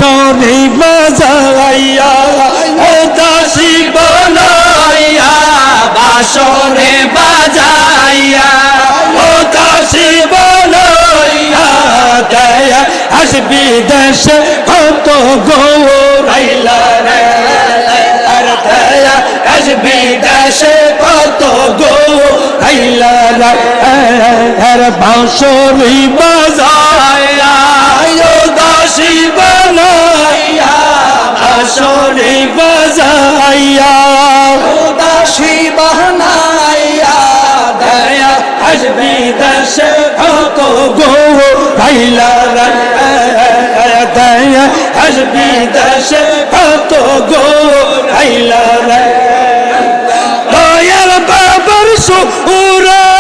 বাঁশরি বাজাইয়া ও দাসী বনাইয়া বাঁশরি বাজাইয়া ও দাসী বনাইয়া দেয়া আসবি দেশে কত গৌরাইলা রে আর দেয়া আসবি দেশে কত গৌরাইলা রে আর বাঁশরি বাজাইয়া ও দাসী বনাইয়া বাঁশরি বাজাইয়া ও দাসী বনাইয়া দেয়া আসবি দেশে কত গৌরাইলা রে দেয়া আসবি দেশে কত গৌরাইলা রে দয়াল বাবার সুরা